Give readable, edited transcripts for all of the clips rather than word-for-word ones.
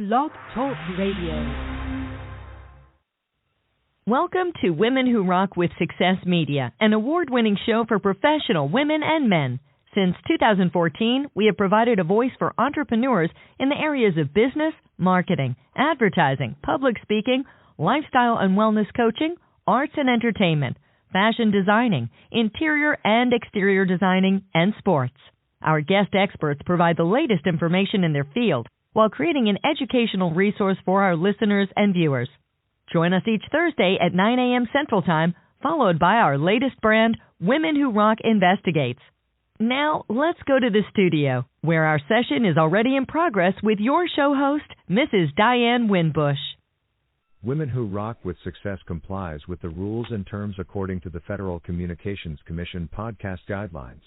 Blog Talk Radio. Welcome to Women Who Rock with Success Media, an award-winning show for professional women and men. Since 2014, we have provided a voice for entrepreneurs in the areas of business, marketing, advertising, public speaking, lifestyle and wellness coaching, arts and entertainment, fashion designing, interior and exterior designing, and sports. Our guest experts provide the latest information in their field while creating an educational resource for our listeners and viewers. Join us each Thursday at 9 a.m. Central Time, followed by our latest brand, Women Who Rock Investigates. Now, let's go to the studio, where our session is already in progress with your show host, Mrs. Diane Winbush. Women Who Rock with Success complies with the rules and terms according to the Federal Communications Commission podcast guidelines.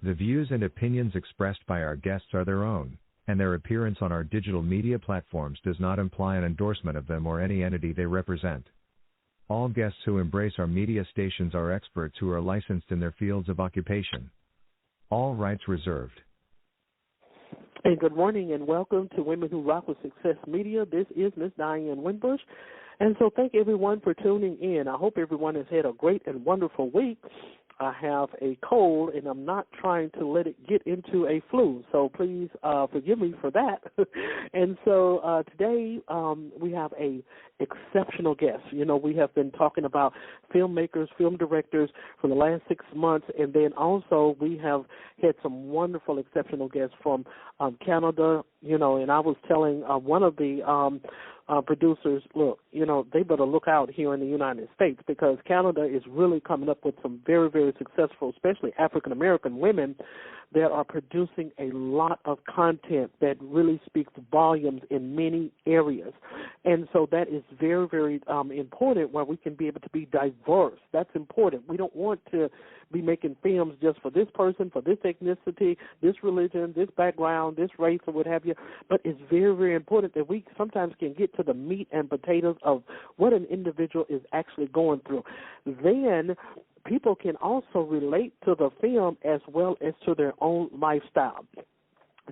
The views and opinions expressed by our guests are their own, and their appearance on our digital media platforms does not imply an endorsement of them or any entity they represent. All guests who embrace our media stations are experts who are licensed in their fields of occupation. All rights reserved. Hey, good morning and welcome to Women Who Rock with Success Media. This is Miss Diane Winbush. And so thank everyone for tuning in. I hope everyone has had a great and wonderful week. I have a cold, and I'm not trying to let it get into a flu, so please forgive me for that. And so today we have a exceptional guest. You know, we have been talking about filmmakers, film directors for the last 6 months, and then also we have had some wonderful, exceptional guests from Canada, you know, and I was telling one of the producers, look, you know, they better look out here in the United States because Canada is really coming up with some very, very successful, especially African-American women that are producing a lot of content that really speaks volumes in many areas. And so that is very, very important where we can be able to be diverse. That's important. We don't want to be making films just for this person, for this ethnicity, this religion, this background, this race, or what have you. But it's very, very important that we sometimes can get to the meat and potatoes of what an individual is actually going through. Then people can also relate to the film as well as to their own lifestyle.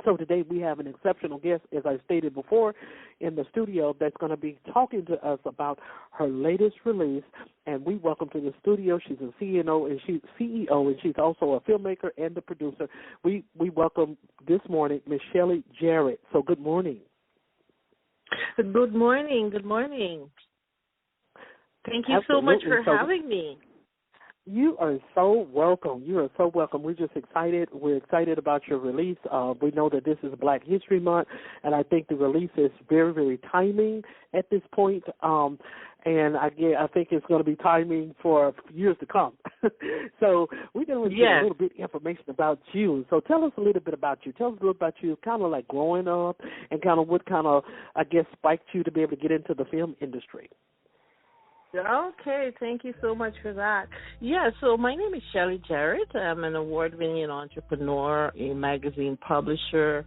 So today we have an exceptional guest, as I stated before, in the studio that's going to be talking to us about her latest release. And we welcome to the studio. She's a CEO, and she's also a filmmaker and a producer. We welcome this morning Miss Shelley Jarrett. So good morning. Good morning. Good morning. Thank you so much for having me. You are so welcome. You are so welcome. We're just excited. We're excited about your release. We know that this is Black History Month, and I think the release is very, very timing at this point. And I think it's going to be timing for years to come. So we're going to get a little bit of information about you. So tell us a little bit about you. Tell us a little about you, kind of like growing up and kind of what kind of, I guess, spiked you to be able to get into the film industry. Okay, thank you so much for that. Yeah, so my name is Shelley Jarrett. I'm an award-winning entrepreneur, a magazine publisher,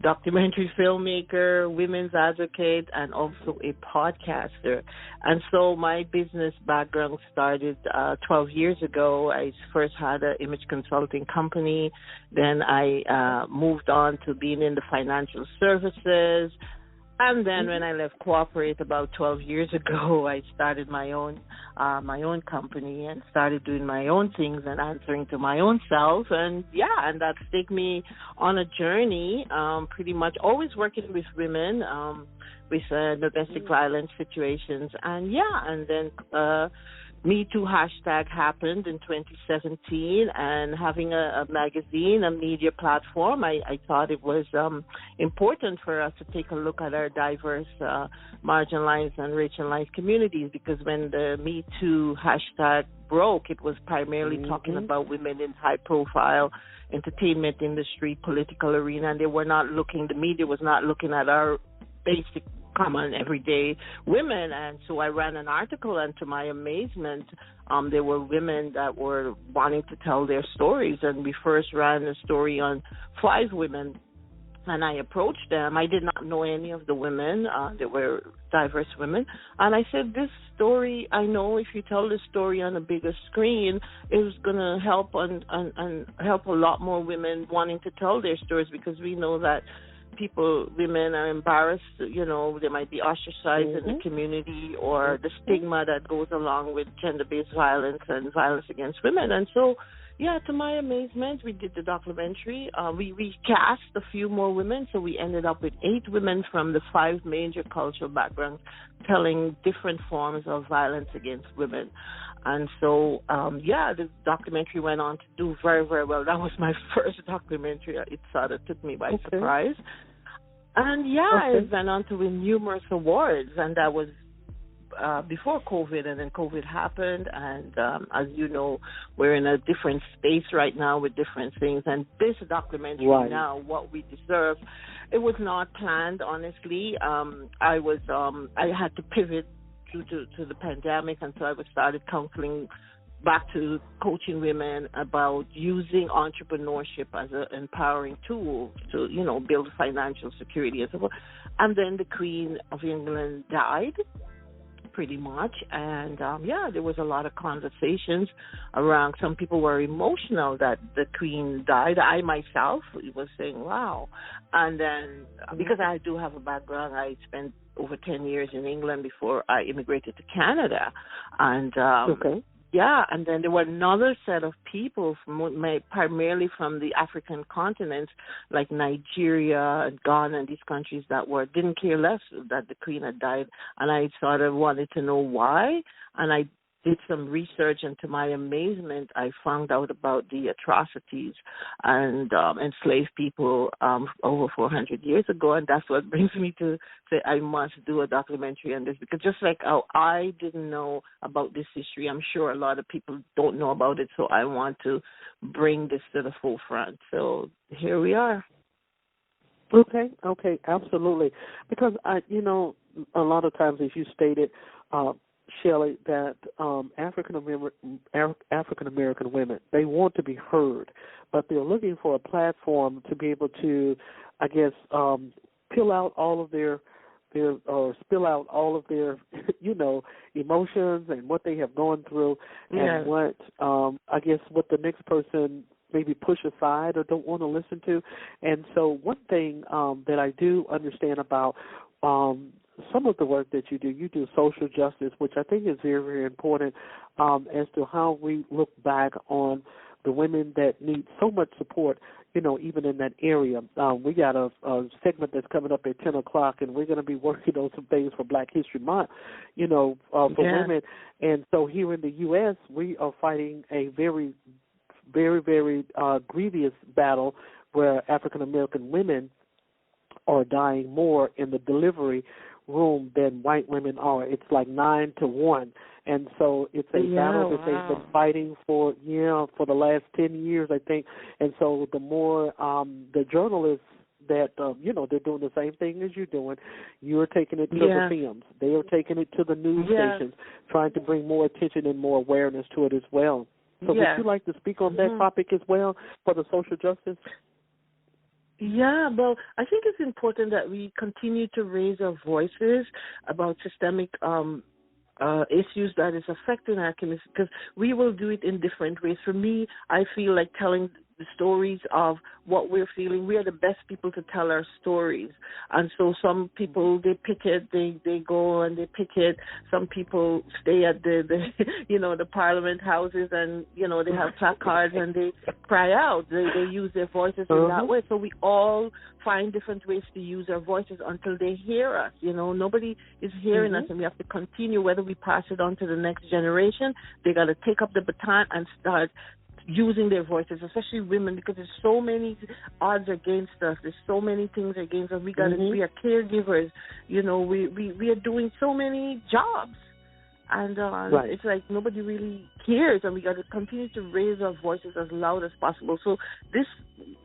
documentary filmmaker, women's advocate, and also a podcaster. And so my business background started 12 years ago. I first had an image consulting company. Then I moved on to being in the financial services. And then when I left corporate about 12 years ago, I started my own company and started doing my own things and answering to my own self. And that's taken me on a journey, pretty much always working with women, with domestic violence situations. And then Me Too hashtag happened in 2017, and having a magazine, a media platform, I thought it was important for us to take a look at our diverse, marginalized and racialized communities, because when the Me Too hashtag broke, it was primarily talking about women in high-profile entertainment industry, political arena, and the media was not looking at our basic common everyday women. And so I ran an article, and to my amazement, there were women that were wanting to tell their stories. And we first ran a story on 5 women, and I approached them. I did not know any of the women. They were diverse women. And I said, this story, I know if you tell this story on a bigger screen, it was going to help and help a lot more women wanting to tell their stories, because we know that women are embarrassed, they might be ostracized in the community, or the stigma that goes along with gender-based violence and violence against women. And so, to my amazement, we did the documentary. We cast a few more women, so we ended up with 8 women from the 5 major cultural backgrounds telling different forms of violence against women. And so, the documentary went on to do very, very well. That was my first documentary. It sort of took me by surprise. And, it went on to win numerous awards, and that was before COVID, and then COVID happened, and as you know, we're in a different space right now with different things, and this documentary now, What We Deserve, it was not planned, honestly. I had to pivot due to the pandemic, and so I started counseling back to coaching women about using entrepreneurship as an empowering tool to, build financial security and so forth. And then the Queen of England died, pretty much, and there was a lot of conversations around. Some people were emotional that the Queen died. I myself was saying, wow. And then, because I do have a background, I spent over 10 years in England before I immigrated to Canada, and and then there were another set of people primarily from the African continent, like Nigeria and Ghana and these countries that didn't care less that the Queen had died, and I sort of wanted to know why, and I did some research, and to my amazement, I found out about the atrocities and enslaved people over 400 years ago, and that's what brings me to say I must do a documentary on this, because just like how I didn't know about this history, I'm sure a lot of people don't know about it, so I want to bring this to the forefront. So here we are. Okay, absolutely. Because, a lot of times, as you stated, Shelley, that African American women, they want to be heard, but they're looking for a platform to be able to, I guess, spill out all of their emotions and what they have gone through, and what what the next person maybe push aside or don't want to listen to. And so one thing that I do understand about some of the work that you do social justice, which I think is very, very important as to how we look back on the women that need so much support, even in that area. We got a segment that's coming up at 10 o'clock, and we're going to be working on some things for Black History Month, for women. And so here in the U.S., we are fighting a very, very, very grievous battle where African-American women are dying more in the delivery room than white women are. It's like 9 to 1. And so it's a battle that they've been fighting for the last 10 years, I think. And so the more the journalists that, they're doing the same thing as you're doing, you're taking it to the films. They are taking it to the news stations, trying to bring more attention and more awareness to it as well. So would you like to speak on that topic as well for the social justice? Yeah, well, I think it's important that we continue to raise our voices about systemic issues that is affecting our community, because we will do it in different ways. For me, I feel like telling the stories of what we're feeling. We are the best people to tell our stories. And so some people, they picket, they go and they picket. Some people stay at the Parliament houses and, they have placards and they cry out. They use their voices in that way. So we all find different ways to use our voices until they hear us. Nobody is hearing us, and we have to continue, whether we pass it on to the next generation. They got to take up the baton and start using their voices, especially women, because there's so many odds against us. There's so many things against us. We are caregivers. We are doing so many jobs, and it's like nobody really cares, and we got to continue to raise our voices as loud as possible. So this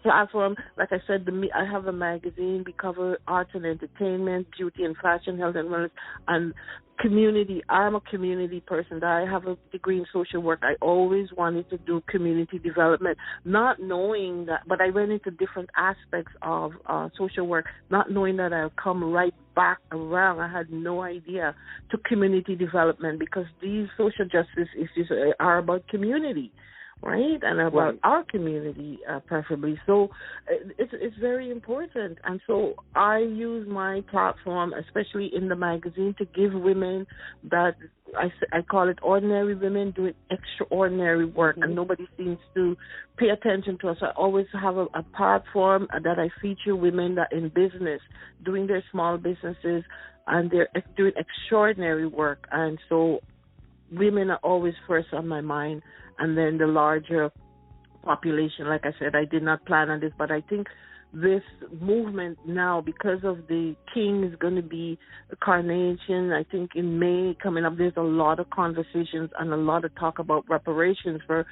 platform, like I said, I have a magazine. We cover arts and entertainment, beauty and fashion, health and wellness, and community. I'm a community person. I have a degree in social work. I always wanted to do community development, not knowing that, but I went into different aspects of social work, not knowing that I'll come right back around. I had no idea to community development, because these social justice issues are about community. right? And about our community, preferably. So it's very important. And so I use my platform, especially in the magazine, to give women that, I call it ordinary women doing extraordinary work, and nobody seems to pay attention to us. I always have a platform that I feature women that in business, doing their small businesses, and they're doing extraordinary work. And so women are always first on my mind, and then the larger population. Like I said, I did not plan on this, but I think this movement now, because of the king is going to be a coronation, I think in May coming up, there's a lot of conversations and a lot of talk about reparations for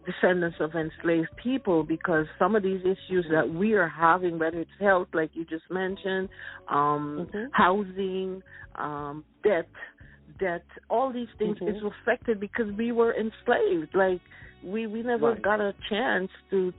descendants of enslaved people, because some of these issues that we are having, whether it's health, like you just mentioned, housing, debt, all these things is affected because we were enslaved. Like we never got a chance to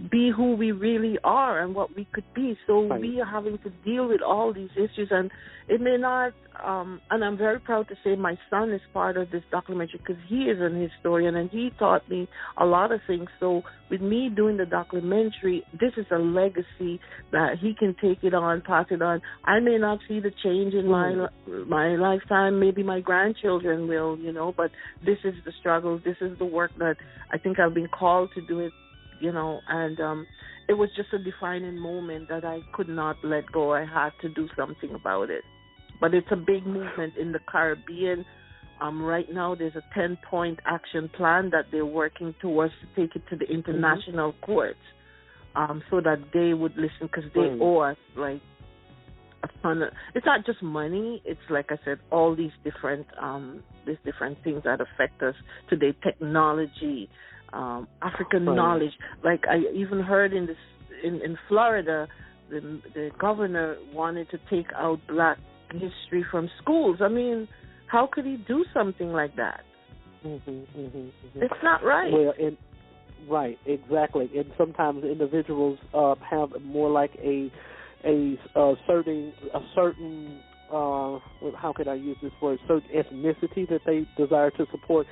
be who we really are and what we could be. So we are having to deal with all these issues, and it may not. And I'm very proud to say my son is part of this documentary because he is an historian and he taught me a lot of things. So with me doing the documentary, this is a legacy that he can take it on, pass it on. I may not see the change in my lifetime. Maybe my grandchildren will, but this is the struggle. This is the work that I think I've been called to do it, and it was just a defining moment that I could not let go. I had to do something about it. But it's a big movement in the Caribbean. Right now there's a 10-point action plan that they're working towards to take it to the international courts, so that they would listen, because they owe us like a ton of, it's not just money, it's like I said, all these different things that affect us today, technology, African knowledge. Like I even heard in Florida, the governor wanted to take out Black history from schools. I mean, how could he do something like that? It's not right. Well, right, exactly. And sometimes individuals have more like a certain how can I use this word? Certain ethnicity that they desire to support.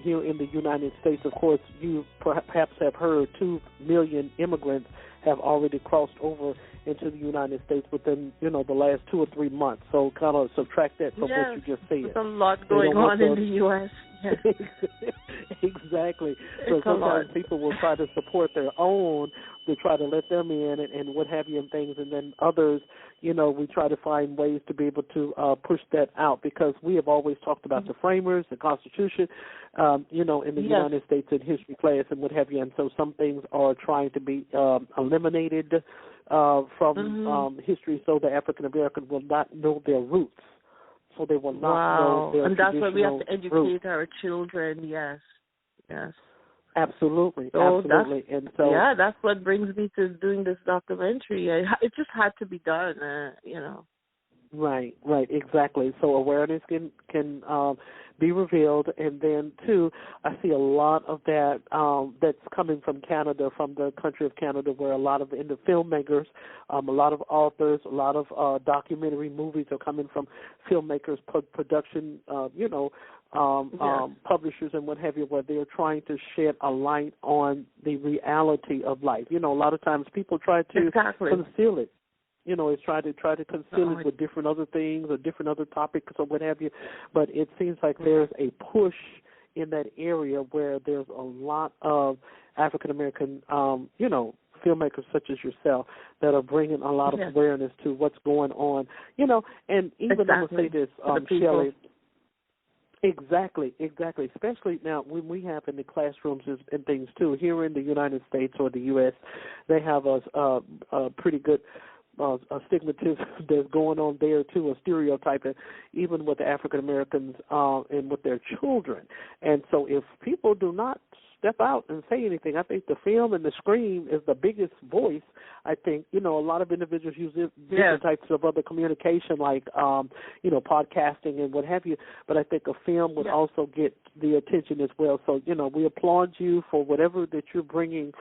Here in the United States, of course, you perhaps have heard 2 million immigrants have already crossed over into the United States within, the last 2 or 3 months. So kind of subtract that from what you just said. There's a lot going on in the U.S. Yes. Exactly. So sometimes people will try to support their own to try to let them in and what have you and things, and then others, we try to find ways to be able to push that out, because we have always talked about the framers, the Constitution, in the United States in history class and what have you, and so some things are trying to be eliminated from history, so the African American will not know their roots. So they will not know their traditional roots. And that's why we have to educate our children. Yes. Absolutely. And so that's what brings me to doing this documentary. It just had to be done. Right, exactly. So awareness can be revealed, and then too, I see a lot of that that's coming from Canada, from the country of Canada, where a lot of the filmmakers, a lot of authors, a lot of documentary movies are coming from filmmakers, production, publishers and what have you, where they're trying to shed a light on the reality of life. A lot of times people try to conceal it. It's try to conceal it with different other things or different other topics or what have you. But it seems like there's a push in that area where there's a lot of African American, filmmakers such as yourself that are bringing a lot of awareness to what's going on. And even I'm going to say this, Shelley. Exactly. Especially now when we have in the classrooms and things too. Here in the United States or the U.S., they have a pretty good stigmatism that's going on there too, a stereotyping, even with the African Americans and with their children. And so if people do not step out and say anything, I think the film and the screen is the biggest voice. I think, a lot of individuals use different types of other communication like, podcasting and what have you, but I think a film would also get the attention as well. So, we applaud you for whatever that you're bringing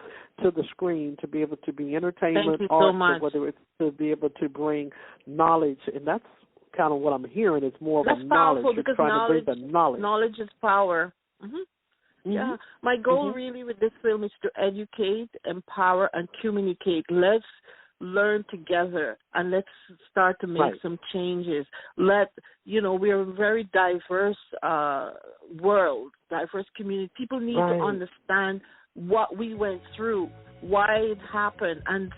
to the screen to be able to be entertainment, art, whether it's to be able to bring knowledge, and that's kind of what I'm hearing. It's more of a knowledge. That's powerful, because trying to bring the knowledge. Knowledge is power. Yeah. My goal really with this film is to educate, empower, and communicate. Let's learn together and let's start to make some changes. We're a very diverse world, diverse community. People need to understand what we went through, why it happened, and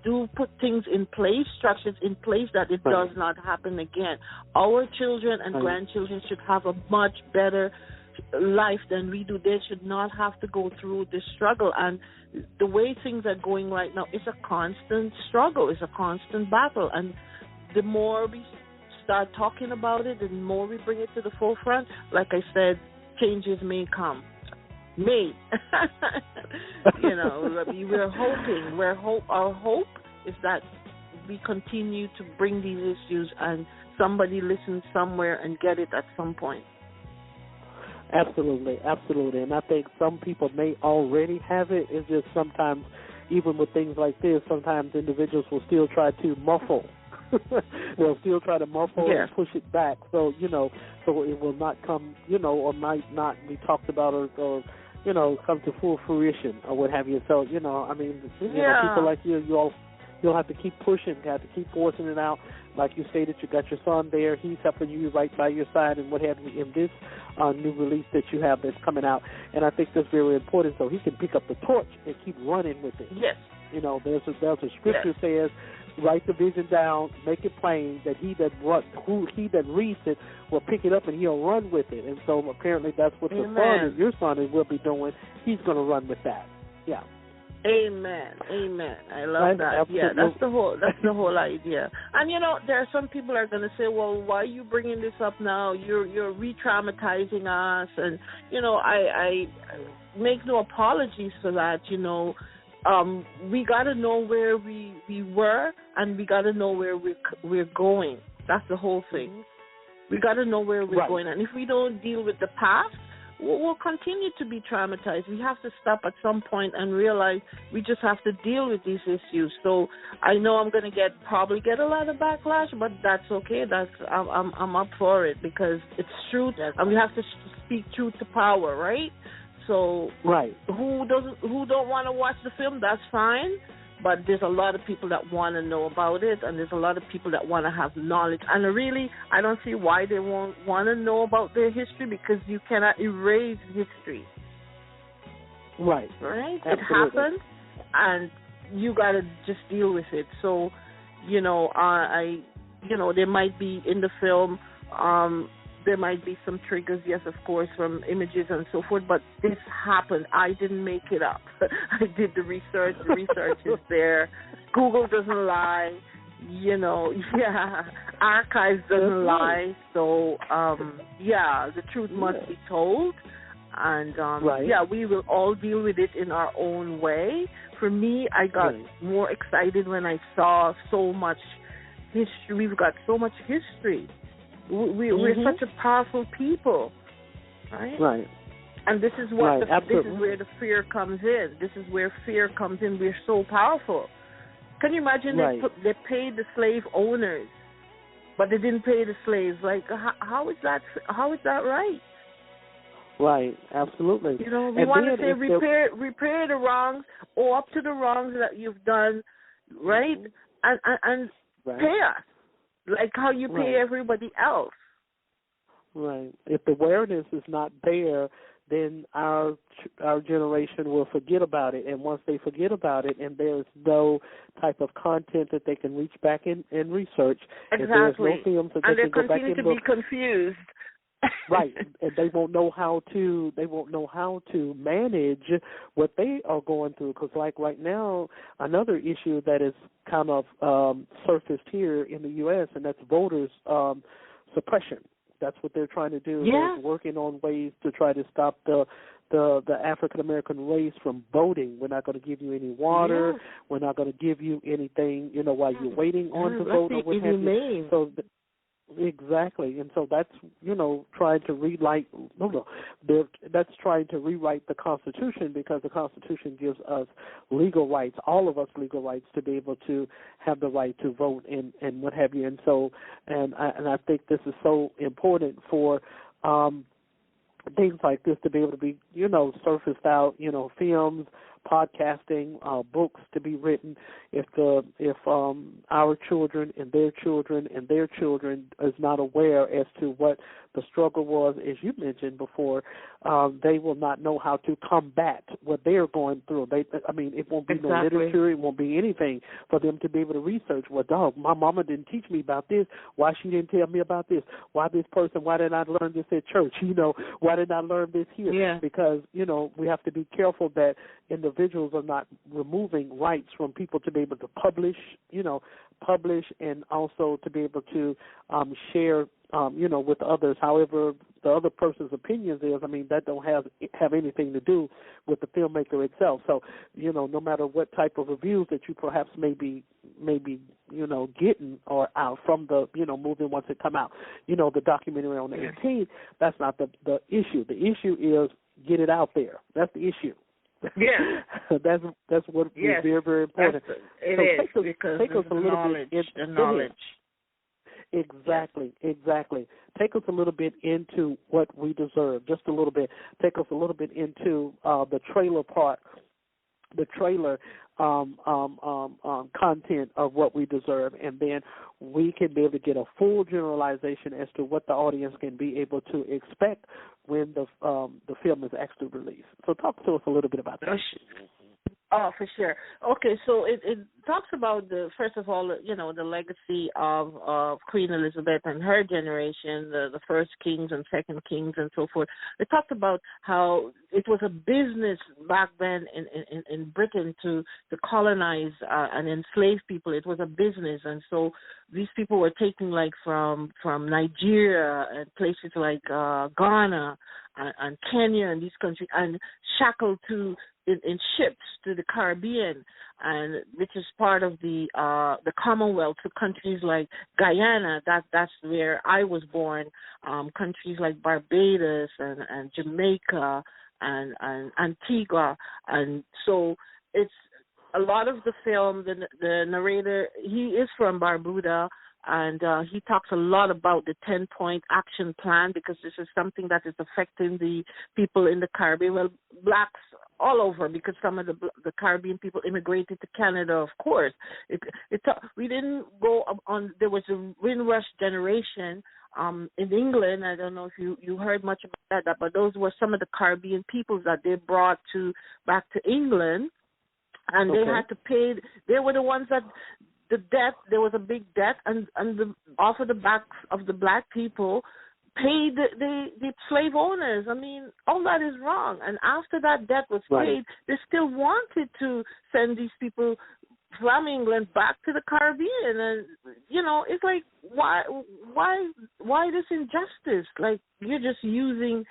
do put things in place, structures in place that it does not happen again. Our children and grandchildren should have a much better life than we do. They should not have to go through this struggle. And the way things are going right now is a constant struggle, it's a constant battle. And the more we start talking about it, the more we bring it to the forefront, like I said, changes may come. We're hoping. Our hope is that we continue to bring these issues and somebody listens somewhere and get it at some point. Absolutely. And I think some people may already have it. It's just sometimes, even with things like this, sometimes individuals will still try to muffle. They'll still try to muffle and push it back. So it will not come, or might not be talked about or come to full fruition or what have you. So, people like you'll have to keep pushing, have to keep forcing it out. Like you stated, you got your son there. He's helping you right by your side and what have you in this new release that you have that's coming out. And I think that's very important so he can pick up the torch and keep running with it. Yes. There's a scripture says, write the vision down, make it plain, that he that reads it will pick it up and he'll run with it. And so apparently that's what your son will be doing. He's going to run with that. Yeah. Amen. I love that. Absolutely. Yeah, that's the whole idea. And there are some people are going to say, "Well, why are you bringing this up now? You're re-traumatizing us." And I make no apologies for that. We got to know where we were, and we got to know where we're going. That's the whole thing. We got to know where we're going, and if we don't deal with the past, we'll continue to be traumatized. We have to stop at some point and realize we just have to deal with these issues. So I know I'm going to probably get a lot of backlash, but that's okay. I'm up for it because it's truth, and we have to speak truth to power, right? So who don't want to watch the film? That's fine. But there's a lot of people that want to know about it, and there's a lot of people that want to have knowledge. And really, I don't see why they won't want to know about their history, because you cannot erase history. Right. Right? Absolutely. It happened, and you got to just deal with it. So, there might be in the film, there might be some triggers, yes, of course, from images and so forth, but this happened. I didn't make it up. I did the research. The research is there. Google doesn't lie. Archives doesn't lie. So, the truth must be told. And, we will all deal with it in our own way. For me, I got more excited when I saw so much history. We've got so much history. We're such a powerful people, right? Right. And this is what this is where the fear comes in. This is where fear comes in. We're so powerful. Can you imagine they paid the slave owners, but they didn't pay the slaves? Like, how is that? How is that right? Right. Absolutely. We want to say repair the wrongs, or up to the wrongs that you've done, right? And pay us. Like how you pay everybody else. Right. If the awareness is not there, then our generation will forget about it. And once they forget about it, and there's no type of content that they can reach back and research, exactly. If there's no films that and they can go back and continue to be confused. Right, and they won't know how to manage what they are going through. Because, like right now, another issue that is kind of surfaced here in the U.S., and that's voters suppression. That's what they're trying to do. Yeah. They're working on ways to try to stop the African American race from voting. We're not going to give you any water. Yeah. We're not going to give you anything, while you're waiting on to vote or what have you. So. Exactly, and so that's trying to that's trying to rewrite the Constitution, because the Constitution gives us legal rights, all of us legal rights, to be able to have the right to vote and what have you. And so and I think this is so important for things like this to be able to be, surfaced out, films, podcasting, books to be written. If our children and their children and their children is not aware as to what the struggle was, as you mentioned before, they will not know how to combat what they're going through. It won't be no literature, it won't be anything for them to be able to research. Well, dog, my mama didn't teach me about this. Why she didn't tell me about this? Why this person? Why did I learn this at church? Why did I learn this here? Yeah. Because we have to be careful that individuals are not removing rights from people to be able to publish and also to be able to share, with others. However, the other person's opinions is, that don't have anything to do with the filmmaker itself. So, no matter what type of reviews that you perhaps may be getting or out from the, movie once it come out, the documentary on the 18th, that's not the issue. The issue is get it out there. That's the issue. Yeah, that's what is very, very important. Take us a little bit the knowledge. Exactly. Take us a little bit into what we deserve, just a little bit. Take us a little bit into the trailer part, the trailer content of what we deserve, and then we can be able to get a full generalization as to what the audience can be able to expect when the film is actually released. So talk to us a little bit about that. Oh, for sure. Okay, so it talks about first of all, the legacy of Queen Elizabeth and her generation, the first kings and second kings and so forth. It talked about how it was a business back then in Britain to colonize and enslave people. It was a business, and so these people were taken from Nigeria and places like Ghana and Kenya and these countries and shackled in ships to the Caribbean, and which is part of the Commonwealth, to countries like Guyana. That's where I was born. Countries like Barbados and Jamaica and Antigua, and so it's a lot of the film. The narrator, he is from Barbuda. And he talks a lot about the 10-point action plan, because this is something that is affecting the people in the Caribbean. Well, blacks all over, because some of the Caribbean people immigrated to Canada, of course. We didn't go on. There was a Windrush generation in England. I don't know if you heard much about that, but those were some of the Caribbean peoples that they brought back to England, and they had to pay. They were the ones that. The debt, there was a big debt, and off of the backs of the black people paid the slave owners. All that is wrong. And after that debt was paid, they still wanted to send these people from England back to the Caribbean. And, it's like, why this injustice? Like, you're just using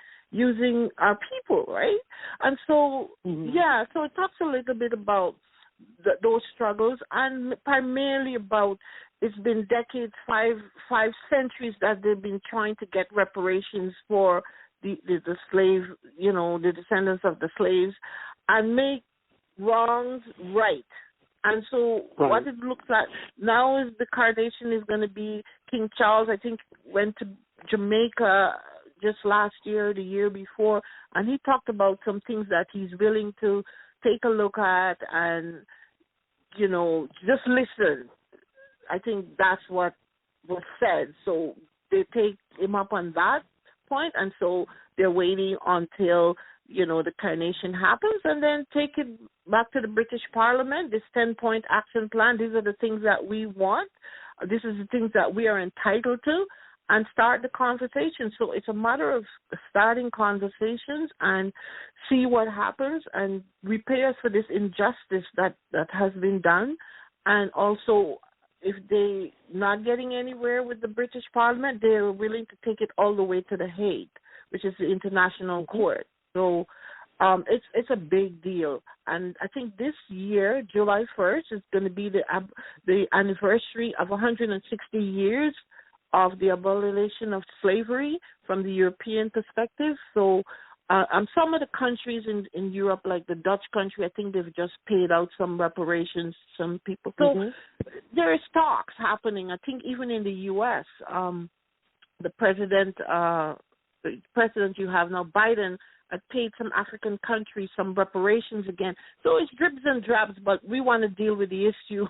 our people, right? And so, so it talks a little bit about those struggles, and primarily about, it's been decades, five centuries that they've been trying to get reparations for the slave, the descendants of the slaves, and make wrongs right. And so what it looks like now is the coronation is going to be King Charles. I think went to Jamaica just last year, the year before, and he talked about some things that he's willing to take a look at and, just listen. I think that's what was said. So they take him up on that point, and so they're waiting until, the coronation happens, and then take it back to the British Parliament, this 10-point action plan. These are the things that we want. This is the things that we are entitled to, and start the conversation. So it's a matter of starting conversations and see what happens and repair for this injustice that has been done. And also, if they're not getting anywhere with the British Parliament, they're willing to take it all the way to The Hague, which is the International Court. So it's a big deal. And I think this year, July 1st, is going to be the anniversary of 160 years of the abolition of slavery from the European perspective. So some of the countries in Europe, like the Dutch country, I think they've just paid out some reparations to some people. So there is talks happening. I think even in the U.S., the president, the president you have now, Biden, paid some African countries some reparations again. So it's dribs and drabs, but we want to deal with the issue,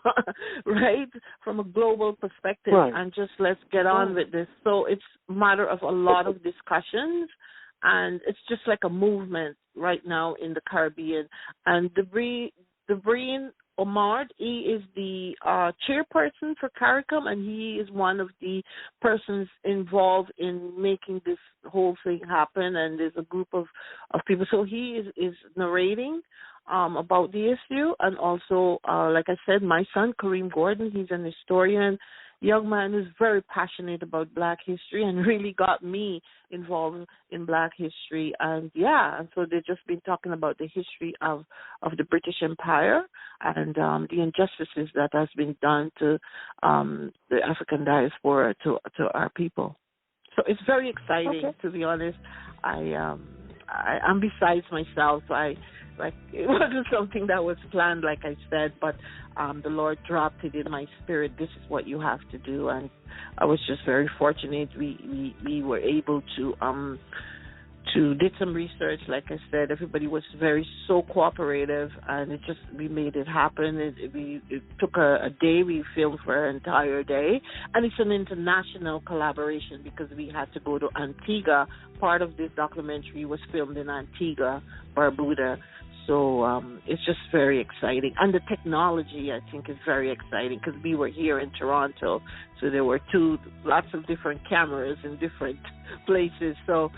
right, from a global perspective, and just let's get on with this. So it's a matter of a lot of discussions, and it's just like a movement right now in the Caribbean. And Debreen Omar, he is the chairperson for CARICOM, and he is one of the persons involved in making this whole thing happen, and there's a group of people. So he is narrating about the issue, and also, like I said, my son, Kareem Gordon, he's an historian, young man who's very passionate about Black history and really got me involved in Black history. And so they've just been talking about the history of the British Empire and the injustices that has been done to the African diaspora, to our people. So it's very exciting, to be honest. I'm besides myself. It wasn't something that was planned, like I said, but the Lord dropped it in my spirit. This is what you have to do, and I was just very fortunate. We were able to did some research. Like I said, everybody was so cooperative, and we made it happen. It took a day. We filmed for an entire day, and it's an international collaboration because we had to go to Antigua. Part of this documentary was filmed in Antigua, Barbuda. So it's just very exciting. And the technology, I think, is very exciting because we were here in Toronto, so there were lots of different cameras in different places. So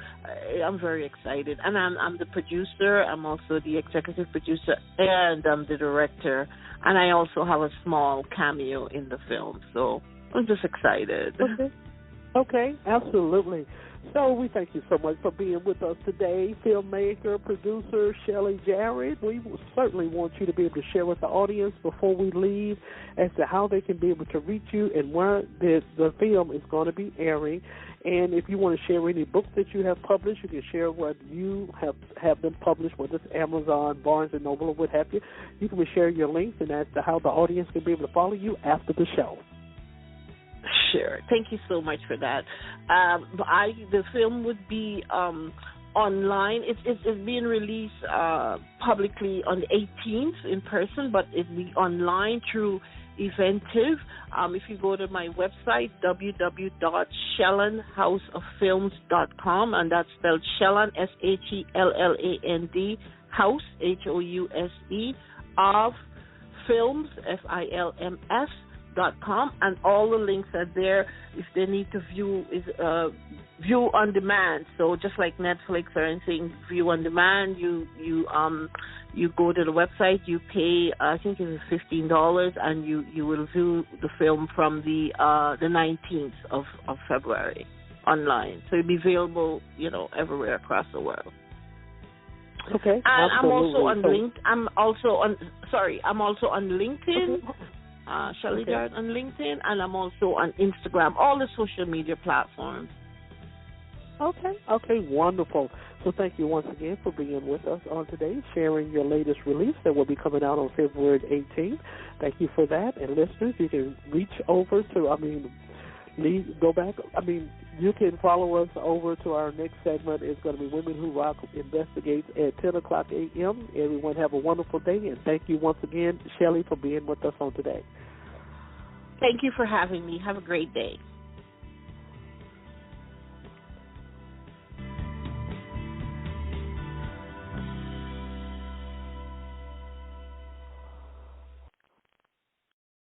I'm very excited. And I'm the producer. I'm also the executive producer and I'm the director. And I also have a small cameo in the film. So I'm just excited. Okay, absolutely. So we thank you so much for being with us today, filmmaker, producer Shelley Jarrett. We certainly want you to be able to share with the audience before we leave as to how they can be able to reach you and where the film is going to be airing. And if you want to share any books that you have published, you can share what you have them published, whether it's Amazon, Barnes & Noble, or what have you. You can share your links and as to how the audience can be able to follow you after the show. Sure. Thank you so much for that. The film would be online. It's being released publicly on the 18th in person, but it'll be online through Eventive. If you go to my website, www.shellandhouseoffilms.com, and that's spelled Shelland, Shelland, House, House, of Films, FILMS.com, and all the links are there if they need to view on demand. So just like Netflix or anything, view on demand, you go to the website, you pay I think it's $15, and you will view the film from the 19th of February online. So it'll be available, everywhere across the world. Okay. And absolutely. I'm also on LinkedIn. Shelley Jarrett on LinkedIn, and I'm also on Instagram, all the social media platforms. Okay, wonderful. So thank you once again for being with us on today, sharing your latest release that will be coming out on February 18th. Thank you for that. And listeners, you can reach over to, you can follow us over to our next segment. It's going to be Women Who Rock Investigates at 10 o'clock a.m. Everyone have a wonderful day, and thank you once again, Shelley, for being with us on today. Thank you for having me. Have a great day.